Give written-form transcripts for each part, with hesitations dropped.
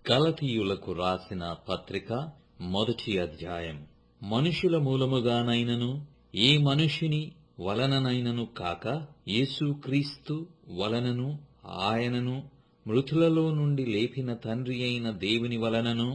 గలతీయులకు రాసిన పత్రిక మొదటి అధ్యాయం. మనుషుల మూలముగానైనను ఏ మనుషుని వలననైనను కాక యేసుక్రీస్తు వలనను ఆయనను మృతులలో నుండి లేపిన తండ్రి అయిన దేవుని వలనను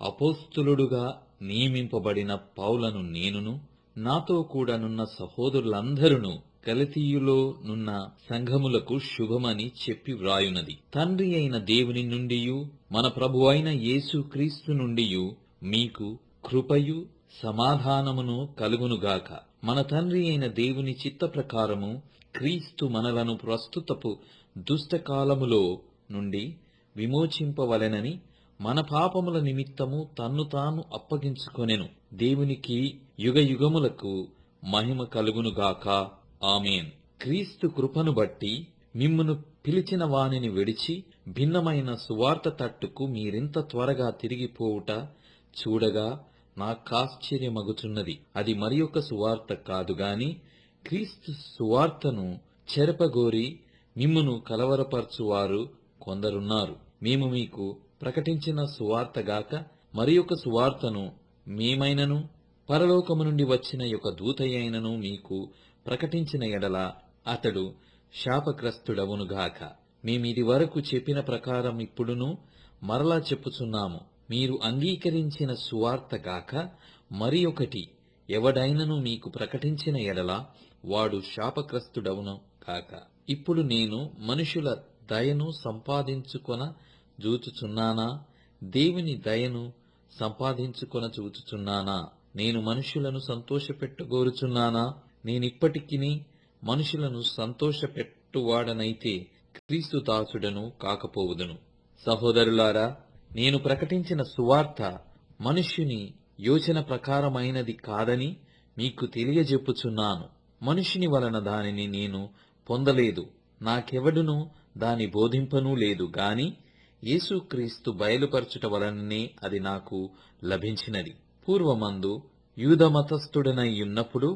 అపోస్తలుడుగా నియమింపబడిన పౌలను నేనును నాతో కూడా నున్న సహోదరులందరూ గలతీయులో నున్న సంఘములకు శుభమని చెప్పి వ్రాయునది. తండ్రి అయిన దేవుని నుండియు మన ప్రభు అయిన యేసుక్రీస్తు నుండియు మీకు కృపయు సమాధానమును కలుగునుగాక. మన తండ్రి అయిన దేవుని చిత్త ప్రకారము క్రీస్తు మనలను ప్రస్తుతపు దుష్టకాలములో నుండి విమోచింపవలెనని మన పాపముల నిమిత్తము తన్ను తాను అప్పగించుకొనెను. దేవునికి యుగయుగములకు మహిమ కలుగునుగాక. ఆమేన్. క్రీస్తు కృపను బట్టి మిమ్మును పిలిచిన వానిని విడిచి భిన్నమైన సువార్త తట్టుకు మీరింత త్వరగా తిరిగిపోవుట చూడగా నాకాశ్చర్యమగుచున్నది. అది మరి ఒక సువార్త కాదుగాని క్రీస్తు సువార్తను చెరపగోరి మిమ్మును కలవరపరచువారు కొందరున్నారు. మేము మీకు ప్రకటించిన సువార్తగాక మరి ఒక సువార్తను మేమైనను పరలోకము నుండి వచ్చిన యొక్క దూతయైనను మీకు ప్రకటించిన ఎడల అతడు శాపగ్రస్తుడవునుగాక. మేమిది వరకు చెప్పిన ప్రకారం ఇప్పుడును మరలా చెప్పుచున్నాము. మీరు అంగీకరించిన సువార్తగాక మరి ఒకటి ఎవడైనను మీకు ప్రకటించిన ఎడల వాడు శాపగ్రస్తుడవును గాక. ఇప్పుడు నేను మనుషుల దయను సంపాదించుకొన జూచుచున్నానా, దేవుని దయను సంపాదించుకొన చూచుచున్నానా? నేను మనుషులను సంతోషపెట్టగోరుచున్నానా? నేనిప్పటికిని మనుషులను సంతోషపెట్టువాడనైతే క్రీస్తు దాసుడను కాకపోవుదును. సహోదరులారా, నేను ప్రకటించిన సువార్త మనుష్యుని యోచన ప్రకారమైనది కాదని మీకు తెలియజెప్పుచున్నాను. మనుషుని వలన దానిని నేను పొందలేదు, నాకెవడునూ దాని బోధింపనూ లేదు గాని యేసుక్రీస్తు బయలుపరచుట వలననే అది నాకు లభించినది. పూర్వమందు యూదమతస్థుడనై ఉన్నప్పుడు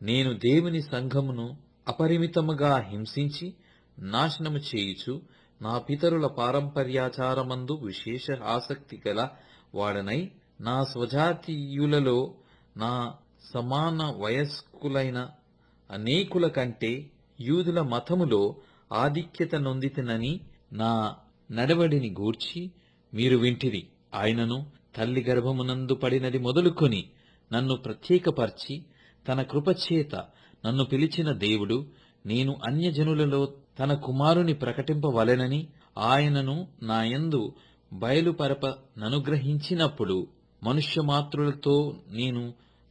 నేను దేవుని సంఘమును అపరిమితముగా హింసించి నాశనము చేయుచు నా పితరుల పారంపర్యాచారమందు విశేష ఆసక్తి గల వాడనై నా స్వజాతీయులలో నా సమాన వయస్కులైన అనేకుల కంటే యూదుల మతములో ఆధిక్యత నొందితినని నా నడవడిని గూర్చి మీరు వింటిరి. ఆయనను తల్లి గర్భమునందు పడినది మొదలుకొని నన్ను ప్రత్యేకపర్చి తన కృపచేత నన్ను పిలిచిన దేవుడు నేను అన్యజనులలో తన కుమారుని ప్రకటింపవలెనని ఆయనను నాయందు బయలుపరపననుగ్రహించినప్పుడు మనుష్యమాత్రులతో నేను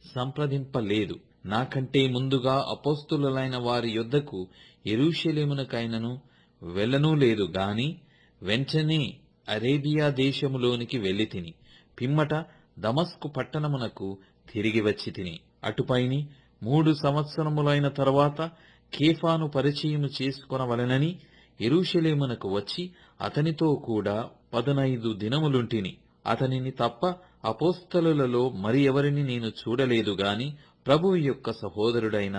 సంప్రదింపలేదు. నాకంటే ముందుగా అపోస్తలులైన వారి యొద్దకు యెరూషలేమునకైనను వెళ్ళనూ లేదు గాని వెంటనే అరేబియా దేశములోనికి వెళ్ళితిని. పిమ్మట దమస్కు పట్టణమునకు తిరిగి వచ్చి తిని అటుపైని 3 సంవత్సరములైన తరువాత కేఫాను పరిచయము చేసుకొనవలెనని యెరూషలేమునకు వచ్చి అతనితో కూడా 15 దినములుంటిని. అతనిని తప్ప అపోస్తలులలో మరి ఎవరిని నేను చూడలేదు గాని ప్రభువు యొక్క సహోదరుడైన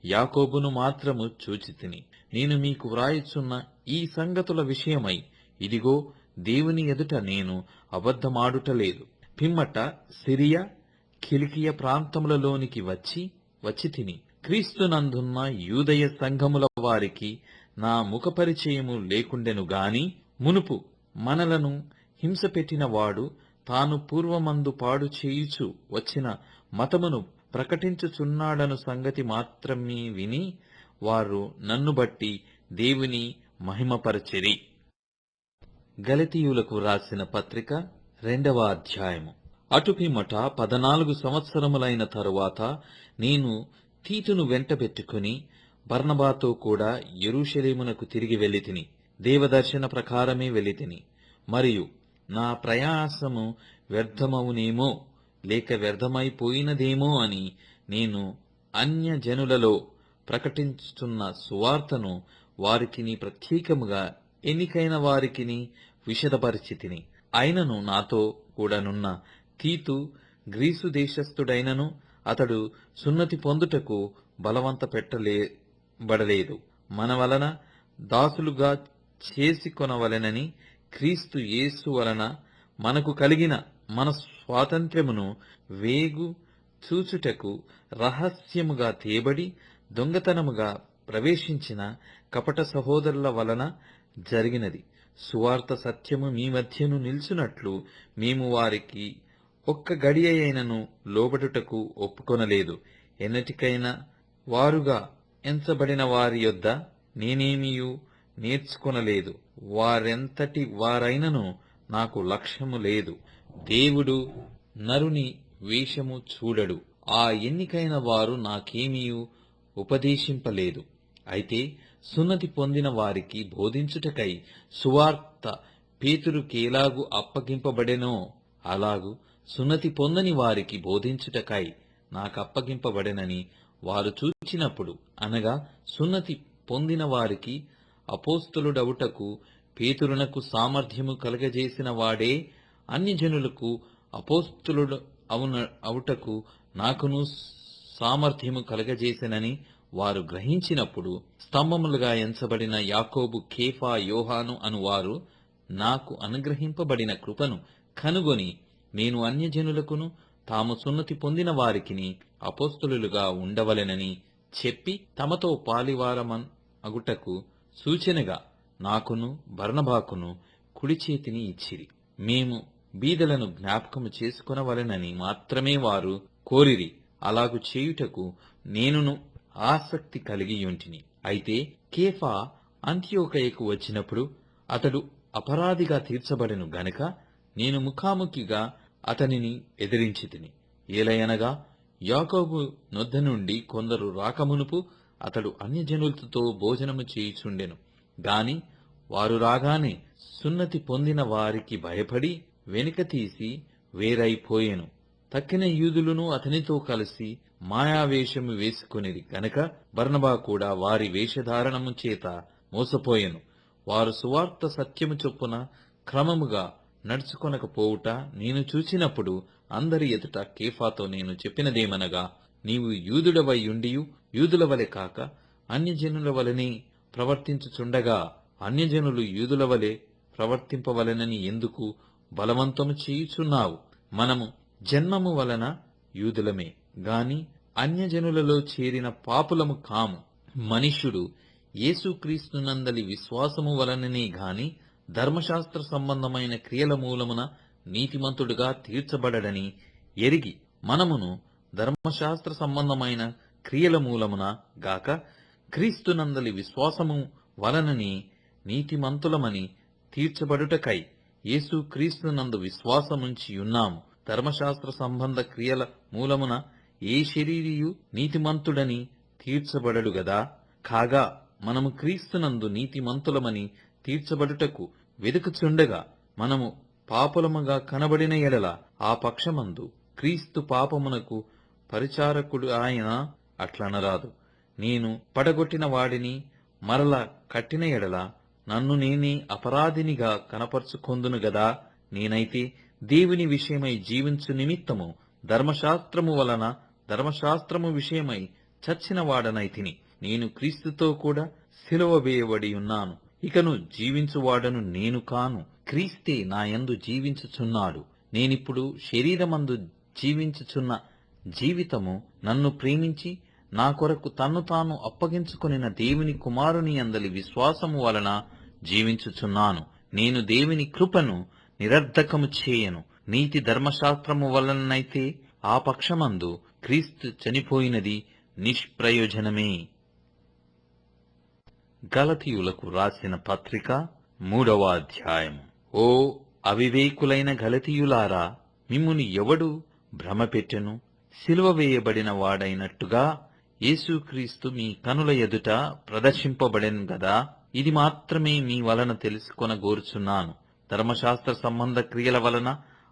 యాకోబును మాత్రము చూచితిని. నేను మీకు వ్రాయుచున్న ఈ సంగతుల విషయమై ఇదిగో దేవుని ఎదుట నేను అబద్ధమాడుటలేదు. పిమ్మట సిరియా కిలికియ ప్రాంతములలోనికి వచ్చి తిని క్రీస్తునందున్న యూదయ సంఘముల వారికి నా ముఖపరిచయము లేకుండెను గాని మునుపు మనలను హింసపెట్టిన వాడు తాను పూర్వమందు పాడు చేయుచు వచ్చిన మతమును ప్రకటించుచున్నాడను సంగతి మాత్రమే విని వారు నన్ను బట్టి దేవుని మహిమపరచిరి. గలతీయులకు రాసిన పత్రిక 2వ అధ్యాయము. అటుపిమ్మట 14 సంవత్సరములైన తరువాత నేను తీతును వెంటబెట్టుకుని బర్నబాతో కూడా యెరూషలేమునకు తిరిగి వెళ్ళితిని. దేవదర్శన ప్రకారమే వెళ్ళితిని. మరియు నా ప్రయాసము వ్యర్థమవునేమో లేక వ్యర్థమైపోయినదేమో అని నేను అన్యజనులలో ప్రకటించుతున్న సువార్తను వారికిని ప్రత్యేకముగా ఎన్నికైన వారికిని విశదపరిచితిని. అయినను నాతో కూడానున్న తీతు గ్రీసు దేశస్థుడైనను అతడు సున్నతి పొందుటకు బలవంత పెట్టబడలేదు. మన వలన దాసులుగా చేసుకొనవలెనని క్రీస్తు యేసు వలన మనకు కలిగిన మన స్వాతంత్ర్యమును వేగు చూచుటకు రహస్యముగా తేబడి దొంగతనముగా ప్రవేశించిన కపట సహోదరుల వలన జరిగినది. సువార్త సత్యము మీ మధ్యను నిల్చున్నట్లు మేము వారికి ఒక్క గడియ అయినను లోబడుటకు ఒప్పుకొనలేదు. ఎన్నటికైనా వారుగా ఎంచబడిన వారి యొద్ద నేనేమియూ నేర్చుకొనలేదు. వారెంతటి వారైనను నాకు లక్ష్యము లేదు. దేవుడు నరుని వేషము చూడడు. ఆ ఎన్నికైన వారు నాకేమియూ ఉపదేశింపలేదు. అయితే సున్నతి పొందిన వారికి బోధించుటకై సువార్త పేతురుకేలాగు అప్పగింపబడెనో అలాగు సున్నతి పొందని వారికి బోధించుటకై నాకప్పగింపబడెనని వారు చూచినప్పుడు, అనగా సున్నతి పొందిన వారికి అపోస్తలుడవుటకు పేతురునకు సామర్థ్యము కలగజేసిన వాడే అన్యజనులకు అపోస్తలుడు అవుటకు నాకును సామర్థ్యము కలగజేసెనని వారు గ్రహించినప్పుడు, స్తంభములుగా ఎంచబడిన యాకోబు, కేఫా, యోహాను అనువారు నాకు అనుగ్రహింపబడిన కృపను కనుగొని, నేను అన్యజనులకును తాము సున్నతి పొందిన వారికిని అపోస్తలులుగా ఉండవలెనని చెప్పి తమతో పాలివారమగుటకు సూచనగా నాకును బర్నబాకును కుడి చేతిని ఇచ్చిరి. మేము బీదలను జ్ఞాపకము చేసుకొనవలెనని మాత్రమే వారు కోరిరి. అలాగు చేయుటకు నేనును ఆసక్తి కలిగియుంటిని. అయితే కేఫా అంతియోకయకు వచ్చినప్పుడు అతడు అపరాధిగా తీర్చబడెను గనుక నేను ముఖాముఖిగా అతనిని ఎదిరించితిని. ఏలయనగా యాకోబు నొద్ద నుండి కొందరు రాకమునుపు అతడు అన్యజనులతో భోజనము చేయుచుండెను. గాని వారు రాగానే సున్నతి పొందిన వారికి భయపడి వెనుక తీసి వేరైపోయెను. తక్కిన యూదులను అతనితో కలిసి మాయావేషము వేసుకొనిరి గనక బర్నబా కూడా వారి వేషధారణము చేత మోసపోయెను. వారు సువార్త సత్యము చొప్పున క్రమముగా నడుచుకొనకపోవుట నేను చూచినప్పుడు అందరి ఎదుట కేఫాతో నేను చెప్పినదేమనగా, నీవు యూదుడవై ఉండియు యూదుల వలె కాక అన్యజనుల వలనే ప్రవర్తించుచుండగా అన్యజనులు యూదుల వలె ప్రవర్తింపవలెనని ఎందుకు బలవంతము చేయుచున్నావు? మనము జన్మము వలన యూదులమే గాని అన్యజనులలో చేరిన పాపులము కాము. మనుష్యుడు యేసుక్రీస్తునందలి విశ్వాసము వలననే గాని ధర్మశాస్త్ర సంబంధమైన క్రియల మూలమున నీతిమంతుడుగా తీర్చబడడని ఎరిగి మనమును ధర్మశాస్త్ర సంబంధమైన క్రియల మూలమున గాక క్రీస్తునందలి విశ్వాసము వలనని నీతిమంతులమని తీర్చబడుటకై యేసుక్రీస్తునందు విశ్వాసముంచి ఉన్నాము. ధర్మశాస్త్ర సంబంధ క్రియల మూలమున ఏ శరీరియు నీతిమంతుడని తీర్చబడడు గదా. కాగా మనము క్రీస్తునందు నీతిమంతులమని తీర్చబడుటకు వెదుకుచుండగా మనము పాపులముగా కనబడిన ఎడల ఆ పక్షమందు క్రీస్తు పాపమునకు పరిచారకుడు ఆయన అట్లనరాదు. నేను పడగొట్టిన వాడిని మరల కట్టిన ఎడల నన్ను నేనే అపరాధినిగా కనపరుచుకొందును గదా. నేనైతే దేవుని విషయమై జీవించు నిమిత్తము ధర్మశాస్త్రము వలన ధర్మశాస్త్రము విషయమై చచ్చిన వాడనైతిని. నేను క్రీస్తుతో కూడా సిలువ వేయబడి ఉన్నాను. ఇకను జీవించువాడను నేను కాను, క్రీస్తే నాయందు జీవించుచున్నాడు. నేనిప్పుడు శరీరమందు జీవించుచున్న జీవితము నన్ను ప్రేమించి నా కొరకు తన్ను తాను అప్పగించుకొనిన దేవుని కుమారుని అందలి విశ్వాసము వలన జీవించుచున్నాను. నేను దేవుని కృపను నిరర్ధకము చేయను. నీతి ధర్మశాస్త్రము వలనైతే ఆ పక్షమందు క్రీస్తు చనిపోయినది నిష్ప్రయోజనమే. గలతీయులకు రాసిన పత్రిక 3వ అధ్యాయము. ఓ అవివేకులైన గలతీయులారా, మిమ్మును ఎవడు భ్రమపెట్టెను? సిలువ వేయబడిన వాడైనట్టుగా యేసుక్రీస్తు మీ కనుల ఎదుట ప్రదర్శింపబడెను గదా. ఇది మాత్రమే మీ వలన తెలుసుకొనగోరుచున్నాను. ధర్మశాస్త్ర సంబంధ క్రియల వలన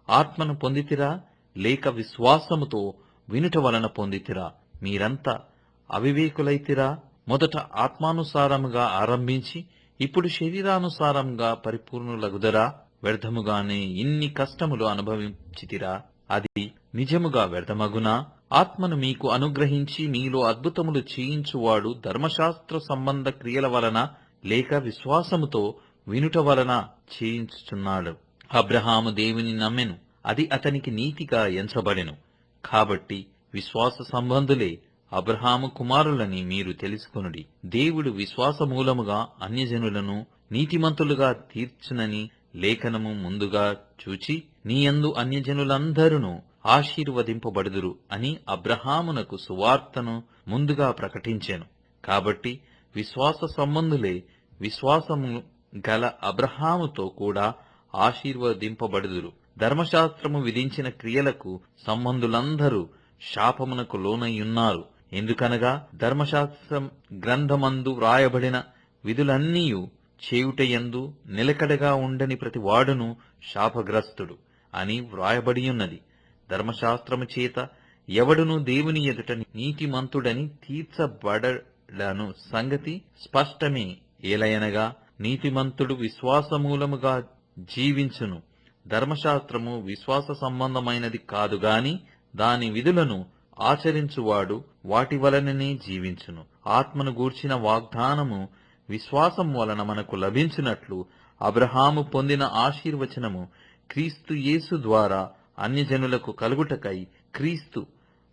ఆత్మను పొందితిరా, లేక విశ్వాసముతో వినుట వలన పొందితిరా? మీరంతా అవివేకులైతిరా. మొదట ఆత్మానుసారముగా ఆరంభించి ఇప్పుడు శరీరానుసారంగా పరిపూర్ణులగుదరా? వ్యర్థముగానే ఇన్ని కష్టములు అనుభవించితిరా? అది నిజముగా వ్యర్థమగునా? ఆత్మను మీకు అనుగ్రహించి మీలో అద్భుతములు చేయించువాడు ధర్మశాస్త్ర సంబంధ క్రియల వలన లేక విశ్వాసముతో వినుట వలన చేయించుచున్నాడు. అబ్రహాము దేవుని నమ్మెను, అది అతనికి నీతిగా ఎంచబడెను. కాబట్టి విశ్వాస సంబంధులే అబ్రహాము కుమారులని మీరు తెలుసుకొనుడి. దేవుడు విశ్వాసమూలముగా అన్యజనులను నీతిమంతులుగా తీర్చునని లేఖనము ముందుగా చూచి, నీయందు అన్యజనులందరూ ఆశీర్వదింపబడుదురు అని అబ్రహామునకు సువార్తను ముందుగా ప్రకటించెను. కాబట్టి విశ్వాస సంబంధులే విశ్వాసము గల అబ్రహాముతో కూడా ఆశీర్వదింపబడుదురు. ధర్మశాస్త్రము విధించిన క్రియలకు సంబంధులందరూ శాపమునకు లోనయ్యున్నారు. ఎందుకనగా ధర్మశాస్త్రం గ్రంథమందు వ్రాయబడిన విధులన్నీయు చేయుటయందు నిలకడగా ఉండని ప్రతి వాడును శాపగ్రస్తుడు అని వ్రాయబడియున్నది. ధర్మశాస్త్రము చేత ఎవడును దేవుని ఎదుట నీతిమంతుడని తీర్చబడను సంగతి స్పష్టమే. ఏలయనగా నీతిమంతుడు విశ్వాసమూలముగా జీవించును. ధర్మశాస్త్రము విశ్వాస సంబంధమైనది కాదుగాని దాని విధులను ఆచరించువాడు వాటి వలననే జీవించును. ఆత్మను గూర్చిన వాగ్దానము విశ్వాసం వలన మనకు లభించినట్లు అబ్రహాము పొందిన ఆశీర్వచనము క్రీస్తు యేసు ద్వారా అన్యజనులకు కలుగుటకై క్రీస్తు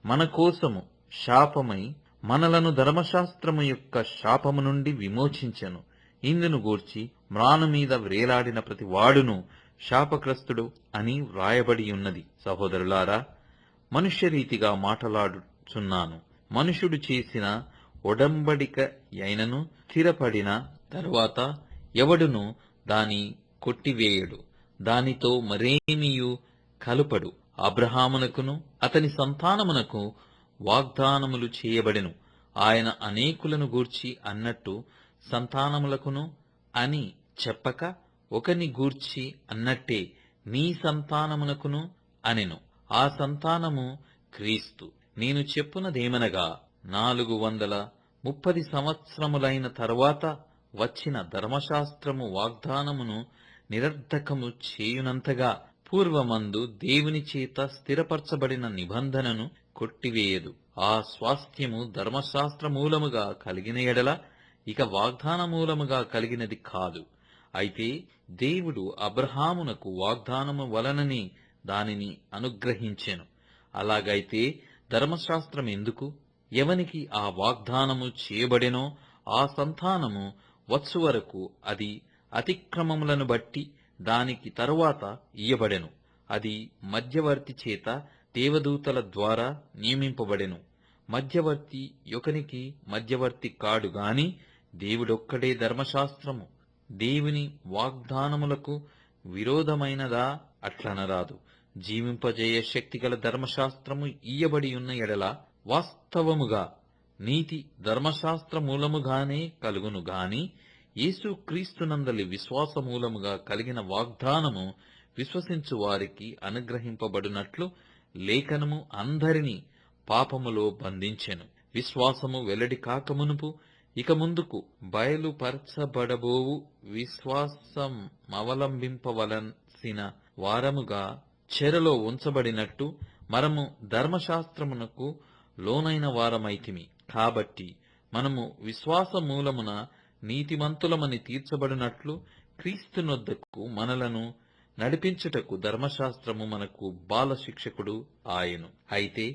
మన కోసము శాపమై మనలను ధర్మశాస్త్రము యొక్క శాపము నుండి విమోచించెను. ఇందును గూర్చి మ్రాను మీద వ్రేలాడిన ప్రతి వాడును శాపగ్రస్తుడు అని వ్రాయబడి ఉన్నది. సహోదరులారా, మనుష్యరీతిగా మాట్లాడుచున్నాను. మనుషుడు చేసిన ఒడంబడిక అయినను స్థిరపడిన తరువాత ఎవడును దాని కొట్టివేయడు, దానితో మరేమియు కలుపడు. అబ్రహామునకును అతని సంతానమునకు వాగ్దానములు చేయబడెను. ఆయన అనేకులను గూర్చి అన్నట్టు సంతానములకును అని చెప్పక ఒకని గూర్చి అన్నట్టే నీ సంతానమునకును అనెను. ఆ సంతానము క్రీస్తు. నేను చెప్పునదేమనగా 430 సంవత్సరములైన తరువాత వచ్చిన ధర్మశాస్త్రము వాగ్దానమును నిరర్ధకము చేయునంతగా పూర్వమందు దేవుని చేత స్థిరపరచబడిన నిబంధనను కొట్టివేయదు. ఆ స్వాస్థ్యము ధర్మశాస్త్ర మూలముగా కలిగిన ఎడల ఇక వాగ్దాన మూలముగా కలిగినది కాదు. అయితే దేవుడు అబ్రహామునకు వాగ్దానము వలననే దానిని అనుగ్రహించెను. అలాగైతే ధర్మశాస్త్రం ఎందుకు? ఎవనికి ఆ వాగ్దానము చేయబడెనో ఆ సంతానము వచ్చు వరకు అది అతిక్రమములను బట్టి దానికి తరువాత ఇయ్యబడెను. అది మధ్యవర్తి చేత దేవదూతల ద్వారా నియమింపబడెను. మధ్యవర్తి యొకనికి మధ్యవర్తి కాడు గాని దేవుడొక్కడే. ధర్మశాస్త్రము దేవుని వాగ్దానములకు విరోధమైనదా? అట్లనరాదు. జీవింపజేయ శక్తిగల ధర్మశాస్త్రము ఇయ్యబడి ఉన్న ఎడల వాస్తవముగా నీతి ధర్మశాస్త్ర మూలముగానే కలుగును గాని యేసు క్రీస్తునందలి విశ్వాస మూలముగా కలిగిన వాగ్దానము విశ్వసించు వారికి అనుగ్రహింపబడినట్లు లేఖనము అందరినీ పాపములో బంధించెను. విశ్వాసము వెల్లడి కాకమునుపు ఇక ముందుకు బయలుపరచబడబోవు విశ్వాసమవలంబింపవలసిన వారముగా చెరలో ఉంచబడినట్టు మనము ధర్మశాస్త్రమునకు లోనైన వారమైతిమి. కాబట్టి మనము విశ్వాస మూలమున నీతిమంతులమని తీర్చబడినట్లు క్రీస్తునొద్దకు మనలను నడిపించుటకు ధర్మశాస్త్రము మనకు బాలశిక్షకుడు ఆయను. అయితే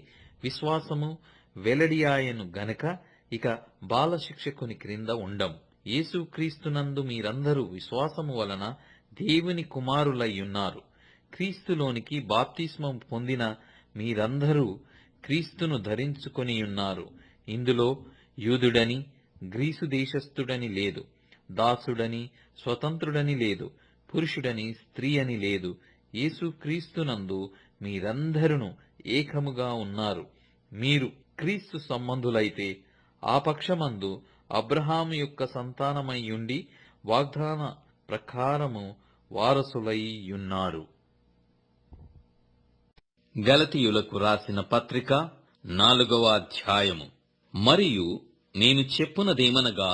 విశ్వాసము వెల్లడి ఆయను గనక ఇక బాలశిక్షకుని క్రింద ఉండం. యేసుక్రీస్తునందు మీరందరూ విశ్వాసము వలన దేవుని కుమారులయ్యున్నారు. క్రీస్తులోనికి బాప్తిస్మం పొందిన మీరందరూ క్రీస్తును ధరించుకొనియున్నారు. ఇందులో యూదుడని గ్రీసు దేశస్థుడని లేదు, దాసుడని స్వతంత్రుడని లేదు, పురుషుడని స్త్రీ అని లేదు. యేసుక్రీస్తునందు మీరందరూ ఏకముగా ఉన్నారు. మీరు క్రీస్తు సంబంధులైతే ఆ పక్షమందు అబ్రహాము యొక్క సంతానమయ్యుండి వాగ్దాన ప్రకారము వారసులయ్యున్నారు. గలతీయులకు రాసిన పత్రిక 4వ అధ్యాయము. మరియు నేను చెప్పునదేమనగా,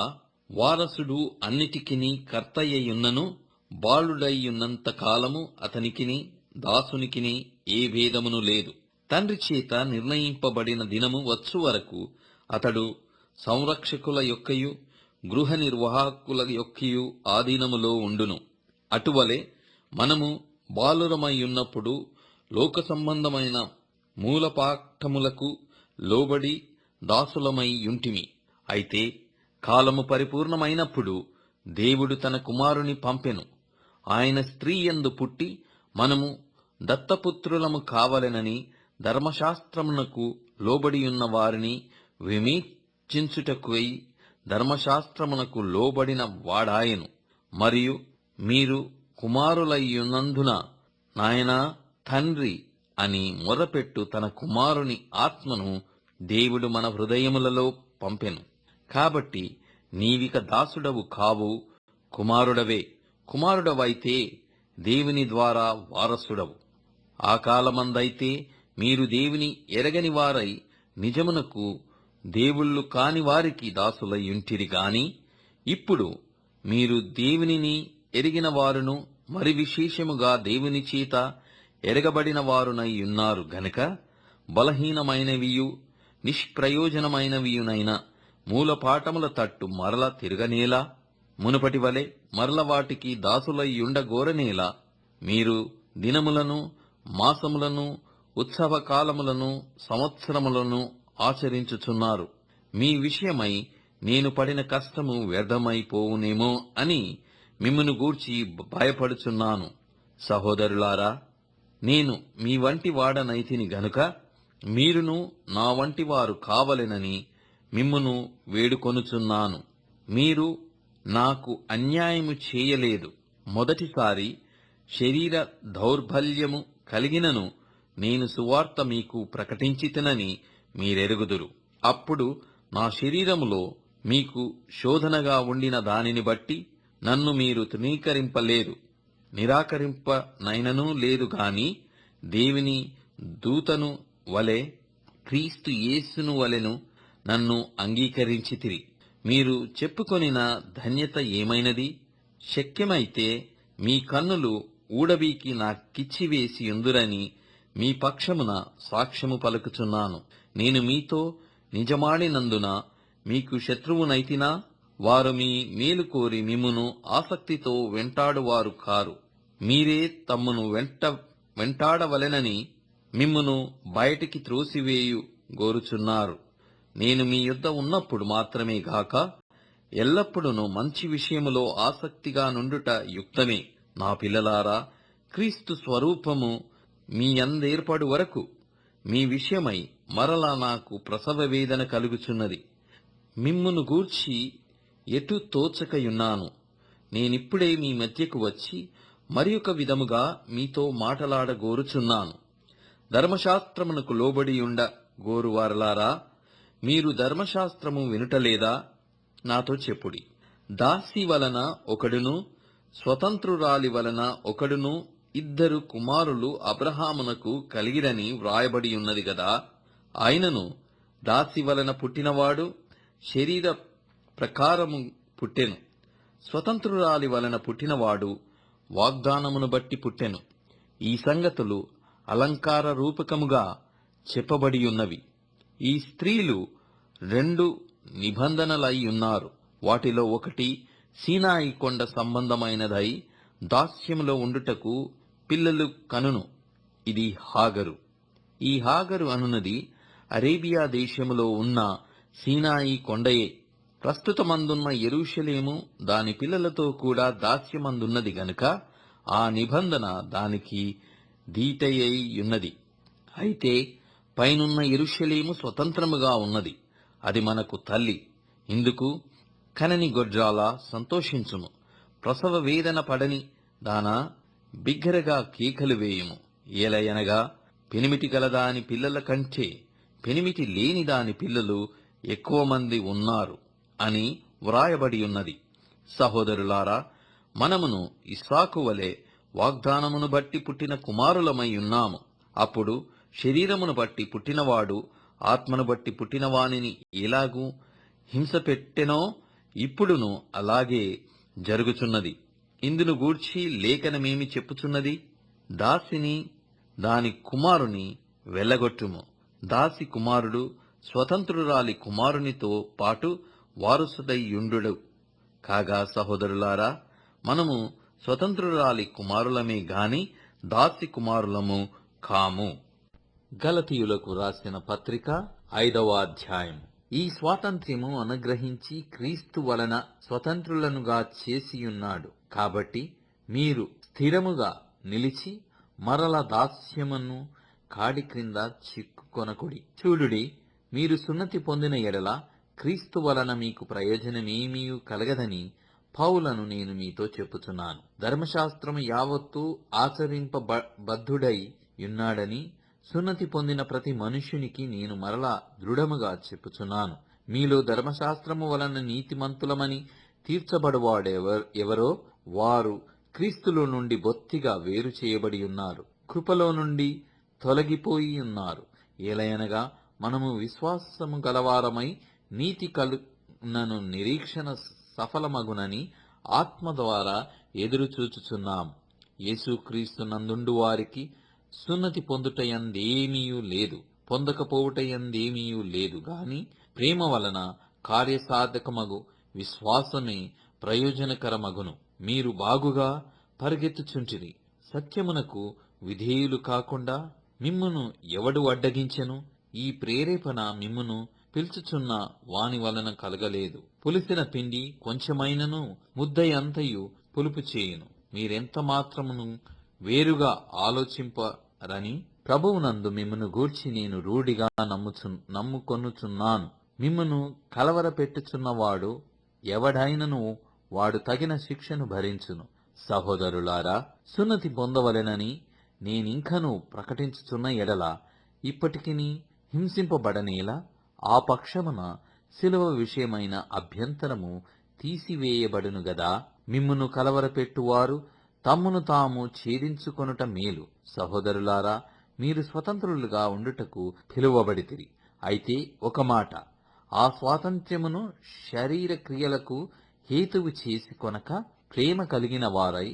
వారసుడు అన్నిటికిని కర్తయ్యున్నను బాలుడయ్యున్నంత కాలము అతనికిని దాసునికిని ఏ భేదమును లేదు. తండ్రి చేత నిర్ణయింపబడిన దినము వచ్చు వరకు అతడు సంరక్షకుల యొక్కయు గృహ నిర్వాహకుల యొక్కయు ఆధీనములో ఉండును. అటువలే మనము బాలురమయ్యున్నప్పుడు లోక సంబంధమైన మూలపాఠములకు లోబడి దాసులమై యుంటిమి. అయితే కాలము పరిపూర్ణమైనప్పుడు దేవుడు తన కుమారుని పంపెను. ఆయన స్త్రీ యందు పుట్టి మనము దత్తపుత్రులము కావలెనని ధర్మశాస్త్రమునకు లోబడియున్న వారిని విమోచించుటకై ధర్మశాస్త్రమునకు లోబడిన వాడాయెను. మరియు మీరు కుమారులయ్యున్నందున నాయనా తండ్రి అని మొరపెట్టు తన కుమారుని ఆత్మను దేవుడు మన హృదయములలో పంపెను. కాబట్టి నీవిక దాసుడవు కావు, కుమారుడవే. కుమారుడవైతే దేవుని ద్వారా వారసుడవు. ఆ కాలమందైతే మీరు దేవుని ఎరగని వారై నిజమునకు దేవుళ్ళు కాని వారికి దాసులయ్యుంటిరి గాని, ఇప్పుడు మీరు దేవునిని ఎరిగిన వారును మరి విశేషముగా దేవుని చేత ఎరగబడిన వారునై ఉన్నారు గనుక బలహీనమైనవియు నిష్ప్రయోజనమైనవియునైన మూలపాఠముల తట్టు మరల తిరగనేలా, మునుపటి వలె మరల వాటికి దాసులయ్యుండగోరనేలా మీరు దినములను మాసములను ఉత్సవకాలములను సంవత్సరములను ఆచరించుచున్నారు. మీ విషయమై నేను పడిన కష్టము వ్యర్థమైపోవునేమో అని మిమ్మును గూర్చి భయపడుచున్నాను. సహోదరులారా, నేను మీ వంటి వాడనైతిని గనుక మీరును నా వంటి వారు కావలెనని మిమ్మును వేడుకొనుచున్నాను. మీరు నాకు అన్యాయము చేయలేదు. మొదటిసారి శరీర దౌర్బల్యము కలిగినను నేను సువార్త మీకు ప్రకటించితినని మీరెరుగుదురు. అప్పుడు నా శరీరములో మీకు శోధనగా ఉండిన దానిని బట్టి నన్ను మీరు తృణీకరింపలేదు, నిరాకరింపనైననూ లేదు గాని దేవుని దూతను వలె క్రీస్తు యేసును వలెను నన్ను అంగీకరించితిరి. మీరు చెప్పుకొనిన ధన్యత ఏమైనది? శక్యమైతే మీ కన్నులు ఊడబీకి నాకిచ్చివేసి యుందురని మీ పక్షమున సాక్ష్యము పలుకుచున్నాను. నేను మీతో నిజమాడినందున మీకు శత్రువునైతినా? వారు మీ మేలు కోరి మిమ్మును ఆసక్తితో వెంటాడువారు కారు. మీరే తమ్మును వెంటాడవలెనని మిమ్మును బయటికి త్రోసివేయు గోరుచున్నారు. నేను మీ యొద్ద ఉన్నప్పుడు మాత్రమే గాక ఎల్లప్పుడూ మంచి విషయములో ఆసక్తిగా నుండుట యుక్తమే. నా పిల్లలారా, క్రీస్తు స్వరూపము మీ అందేర్పడు వరకు మీ విషయమై మరలా నాకు ప్రసవ వేదన కలుగుచున్నది. మిమ్మును గూర్చి ఎటు తోచకయున్నాను. నేనిప్పుడే మీ మధ్యకు వచ్చి మరి ఒక విధముగా మీతో మాటలాడగోరుచున్నాను. ధర్మశాస్త్రమునకు లోబడియుండ గోరువారలారా, మీరు ధర్మశాస్త్రము వినుటలేదా? నాతో చెప్పుడి. దాసి వలన ఒకడును స్వతంత్రురాలి వలన ఒకడును ఇద్దరు కుమారులు అబ్రహామునకు కలిగిరని వ్రాయబడి ఉన్నది గదా. ఆయనను దాసి వలన పుట్టినవాడు శరీర ప్రకారము పుట్టెను, స్వతంత్రురాలి వలన పుట్టినవాడు వాగ్దానమును బట్టి పుట్టెను. ఈ సంగతులు అలంకార రూపకముగా చెప్పబడి ఉన్నవి. ఈ స్త్రీలు రెండు నిబంధనలై ఉన్నారు. వాటిలో ఒకటి సీనాయి కొండ సంబంధమైనదై దాస్యములో ఉండుటకు పిల్లలు కనును. ఇది హాగరు. ఈ హాగరు అనున్నది అరేబియా దేశములో ఉన్న సీనాయి కొండయే. ప్రస్తుతమందున్న యెరూషలేము దాని పిల్లలతో కూడా దాస్యమందున్నది గనుక ఆ నిబంధన దానికి దీటయ్యి ఉన్నది. అయితే పైనున్న యెరూషలేము స్వతంత్రముగా ఉన్నది. అది మనకు తల్లి. ఇందుకు కనని గొడ్రాలా సంతోషించుము. ప్రసవ వేదన పడని దానా బిగ్గరగా కేకలు వేయుము. ఏలయనగా పెనిమిటి గలదాని పిల్లల కంటే పెనిమిటి లేని దాని పిల్లలు ఎక్కువ మంది ఉన్నారు అని వ్రాయబడి ఉన్నది. సహోదరులారా, మనమును ఇస్సాకు వలె వాగ్దానమును బట్టి పుట్టిన కుమారులమై ఉన్నాము. అప్పుడు శరీరమును బట్టి పుట్టినవాడు ఆత్మను బట్టి పుట్టినవానిని ఎలాగూ హింస పెట్టెనో ఇప్పుడును అలాగే జరుగుచున్నది. ఇందును గూర్చి లేఖనమేమి చెప్పుచున్నది? దాసిని దాని కుమారుని వెళ్ళగొట్టుము. దాసి కుమారుడు స్వతంత్రురాలి కుమారునితో పాటు వారసుడైయుండు. కాగా సహోదరులారా, మనము స్వతంత్రురాలి కుమారులమే గాని దాసి కుమారులము కాము. గలతీయులకు రాసిన పత్రిక 5వ అధ్యాయం. ఈ స్వాతంత్ర్యము అనుగ్రహించి క్రీస్తు వలన స్వతంత్రులనుగా చేసియున్నాడు. కాబట్టి మీరు స్థిరముగా నిలిచి మరల దాస్యమును కాడి క్రింద చిక్కుకొనకుడి. చూడుడి, మీరు సున్నతి పొందిన ఎడల క్రీస్తు వలన మీకు ప్రయోజనమేమీ కలగదని పౌలను నేను మీతో చెప్పుచున్నాను. ధర్మశాస్త్రము యావత్తూ ఆచరింపబద్ధుడై ఉన్నాడని సున్నతి పొందిన ప్రతి మనుష్యునికి నేను మరలా దృఢముగా చెప్పుచున్నాను. మీలో ధర్మశాస్త్రము వలన నీతిమంతులమని తీర్చబడువాడెవరో వారు క్రీస్తులో నుండి బొత్తిగా వేరు చేయబడి ఉన్నారు, కృపలో నుండి తొలగిపోయి ఉన్నారు. ఏలయనగా మనము విశ్వాసము గలవారమై నీతి కలుగునను నిరీక్షణ సఫలమగునని ఆత్మ ద్వారా ఎదురుచూచుచున్నాం. యేసుక్రీస్తు నందుండు వారికి సున్నతి పొందుటయందేమీయూ లేదు, పొందకపోవుటయందేమీయూ లేదు గాని ప్రేమ వలన కార్యసాధకమగు విశ్వాసమే ప్రయోజనకరమగును. మీరు బాగుగా పరిగెత్తుచుంటిరి. సత్యమునకు విధేయులు కాకుండా మిమ్మును ఎవడు అడ్డగించెను? ఈ ప్రేరేపణ మిమ్మును పిలుచుచున్న వాని వలన కలగలేదు. పులిసిన పిండి కొంచెమైనను ముద్దయంతయు పులుపు చేయును. మీరెంత మాత్రమును వేరుగా ఆలోచింపరని ప్రభువునందు మిమ్మును గూర్చి నేను రూఢిగా నమ్ముకొనుచున్నాను. మిమ్మును కలవరపెట్టుచున్నవాడు ఎవడైనను వాడు తగిన శిక్షను భరించును. సహోదరులారా, సున్నతి పొందవలెనని నేనింకను ప్రకటించుచున్న ఎడల ఇప్పటికిని హింసింపబడనేలా ఆ పక్షమున శిలువ విషయమైన అభ్యంతరము తీసివేయబడును గదా. మిమ్మును కలవరపెట్టువారు తమ్మును తాము ఛేదించుకొనుట మేలు. సహోదరులారా, మీరు స్వతంత్రులుగా ఉండుటకు పిలువబడితిరి. అయితే ఒక మాట, ఆ స్వాతంత్ర్యమును శరీర క్రియలకు హేతువు చేసి కొనక ప్రేమ కలిగిన వారై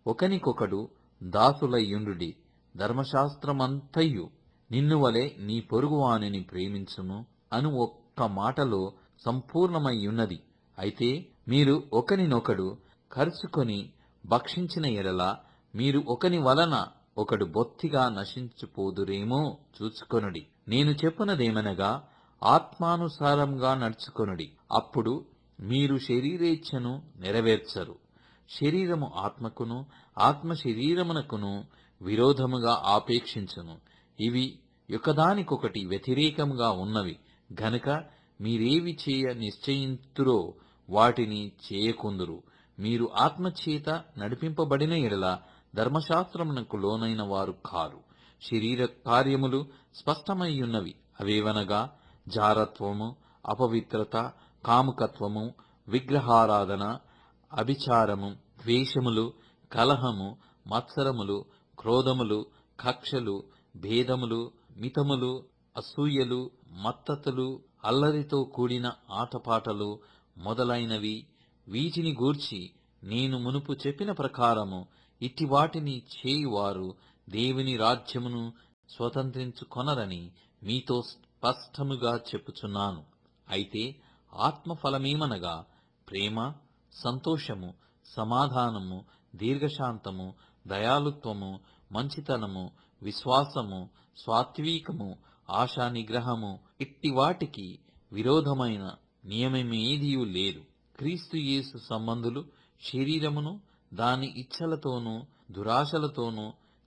ఒకనికొకడు దాసులయ్యుండుడి. ధర్మశాస్త్రమంతయు నిన్ను వలె నీ పొరుగువానిని ప్రేమించుము అను ఒక్క మాటలో సంపూర్ణమయ్యున్నది. అయితే మీరు ఒకనినొకడు కరుచుకొని భక్షించిన ఎడల మీరు ఒకని వలన ఒకడు బొత్తిగా నశించిపోదురేమో చూచుకొనుడి. నేను చెప్పునదేమనగా, ఆత్మానుసారంగా నడుచుకొనుడి, అప్పుడు మీరు శరీరేచ్ఛను నెరవేర్చరు. శరీరము ఆత్మకును, ఆత్మ శరీరమునకును విరోధముగా ఆపేక్షించును. ఇవి ఒకదానికొకటి వ్యతిరేకముగా ఉన్నవి గనుక మీరేవి చేయ నిశ్చయింతురో వాటిని చేయకుందురు. మీరు ఆత్మచేత నడిపింపబడిన ఎడల ధర్మశాస్త్రమునకు లోనైన వారు కారు. శరీర కార్యములు స్పష్టమయ్యున్నవి. అవేవనగా జారత్వము, అపవిత్రత, కాముకత్వము, విగ్రహారాధన, అభిచారము, ద్వేషములు, కలహము, మత్సరములు, క్రోధములు, కక్షలు, భేదములు, మితములు, అసూయలు, మత్తతులు, అల్లరితో కూడిన ఆటపాటలు మొదలైనవి. వీటిని గూర్చి నేను మునుపు చెప్పిన ప్రకారము ఇట్టి వాటిని చేయువారు దేవుని రాజ్యమును స్వతంత్రించుకొనరని మీతో స్పష్టముగా చెప్పుచున్నాను. అయితే ఆత్మఫలమేమనగా ప్రేమ, సంతోషము, సమాధానము, దీర్ఘశాంతము, దయాళుత్వము, మంచితనము, విశ్వాసము, సాత్వికము, ఆశా నిగ్రహము. ఇట్టి వాటికి విరోధమైన నియమమేదియూ లేదు. క్రీస్తు యేసు సంబంధులు శరీరమును దాని ఇచ్ఛలతోనూ దురాశలతోనూ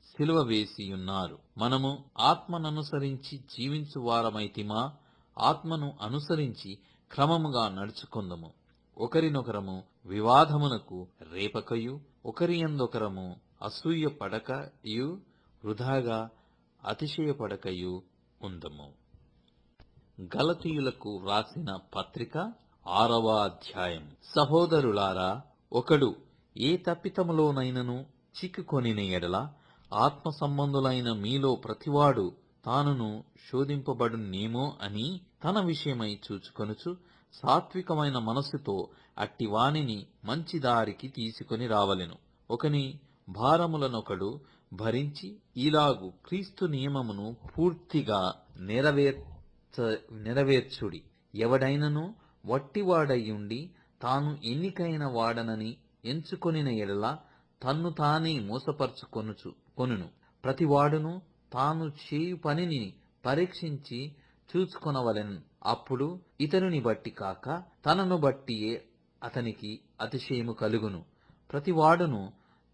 సిలువ వేసియున్నారు. మనము ఆత్మననుసరించి జీవించువారమైతిమా? ఆత్మను అనుసరించి క్రమముగా నడుచుకుందము. ఒకరినొకరము వివాదమునకు రేపకయు, ఒకరియందొకరము అసూయ పడకయు, వృధాగా అతిశయపడకయు ఉందము. గలతీయులకు వ్రాసిన పత్రిక 6వ అధ్యాయం. సహోదరులారా, ఒకడు ఏ తప్పితములోనైనను చిక్కుకొనిన ఎడల ఆత్మ సంబంధులైన మీలో ప్రతివాడు తానును శోధింపబడునేమో అని తన విషయమై చూచుకొనుచు సాత్వికమైన మనస్సుతో అట్టి వానిని మంచి దారికి తీసుకొని రావలెను. ఒకని భారములనొకడు భరించి ఇలాగు క్రీస్తు నియమమును పూర్తిగా నెరవేర్చుడి. ఎవడైనను వట్టివాడయ్యుండి తాను ఎన్నికైన వాడనని ఎంచుకొనిన ఎడల తన్ను తానే మోసపరుచుకొనుచు కొనును. ప్రతివాడును తాను చేయు పనిని పరీక్షించి చూచుకొనవలెను. అప్పుడు ఇతరుని బట్టి కాక తనను బట్టియే అతనికి అతిశయము కలుగును. ప్రతివాడును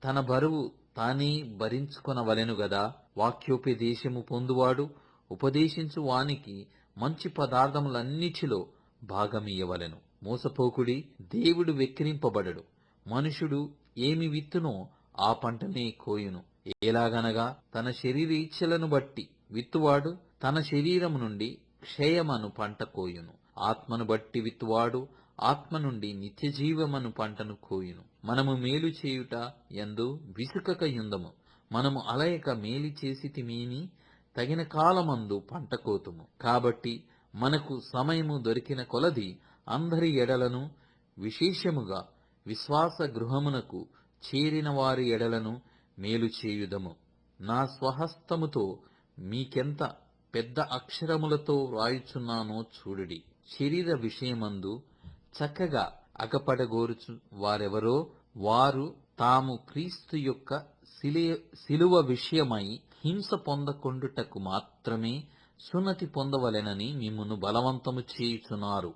తన బరువు తానే భరించుకొనవలెను గదా. వాక్యోపదేశము పొందువాడు ఉపదేశించు వానికి మంచి పదార్థములన్నిటిలో భాగమియ్యవలెను. మోసపోకుడి, దేవుడు వెక్కిరింపబడడు. మనుషుడు ఏమి విత్తునో ఆ పంటనే కోయును. ఎలాగనగా తన శరీర ఇచ్ఛలను బట్టి విత్తువాడు తన శరీరము నుండి క్షయమను పంట కోయును. ఆత్మను బట్టి విత్తువాడు ఆత్మ నుండి నిత్యజీవమను పంటను కోయును. మనము మేలు చేయుట యందు విసుకక యుందము. మనము అలయక మేలు చేసితిమేని తగిన కాలమందు పంట కోతుము. కాబట్టి మనకు సమయము దొరికిన కొలది అందరి ఎడలను, విశేషముగా విశ్వాస గృహమునకు చేరిన వారి ఎడలను మేలు చేయుదము. నా స్వహస్తముతో మీకెంత పెద్ద అక్షరములతో వ్రాయుచున్నానో చూడుడి. శరీర విషయమందు చక్కగా అగపడగోరుచు వారెవరో వారు తాము క్రీస్తు యొక్క శిలువ విషయమై హింస పొందకొండుటకు మాత్రమే సున్నతి పొందవలెనని మిమ్మును బలవంతము చేయుచున్నారు.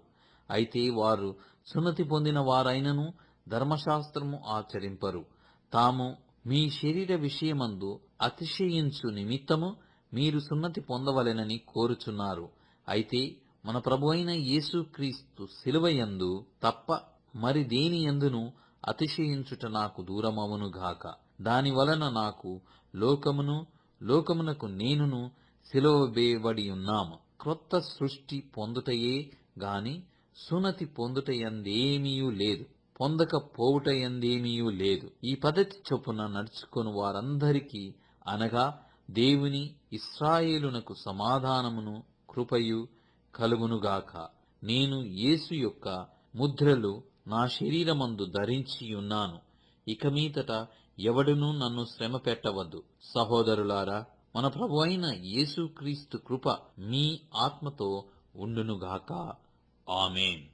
అయితే వారు సున్నతి పొందిన వారైనను ధర్మశాస్త్రము ఆచరింపరు. తాము మీ శరీర విషయమందు అతిశయించు నిమిత్తము మీరు సున్నతి పొందవలెనని కోరుచున్నారు. అయితే మన ప్రభువైన యేసుక్రీస్తు శిలువయందు తప్ప మరి దేని యందును అతిశయించుట నాకు దూరమవునుగాక. దాని వలన నాకు లోకమునకు నేనును సిలువబేయబడి ఉన్నాము. క్రొత్త సృష్టి పొందుటయే గాని సున్నతి పొందుటయందేమీయూ లేదు, పొందకపోవుటయందేమీయూ లేదు. ఈ పద్ధతి చొప్పున నడుచుకొని వారందరికీ అనగా దేవుని ఇశ్రాయేలునకు సమాధానమును కృపయు కలుగునుగాక. నేను యేసు యొక్క ముద్రలు నా శరీరమందు ధరించియున్నాను. ఇక మీదట ఎవడునూ నన్ను శ్రమ పెట్టవద్దు. సహోదరులారా, మన ప్రభువైన యేసుక్రీస్తు కృప మీ ఆత్మతో ఉండునుగాక. ఆమేన్.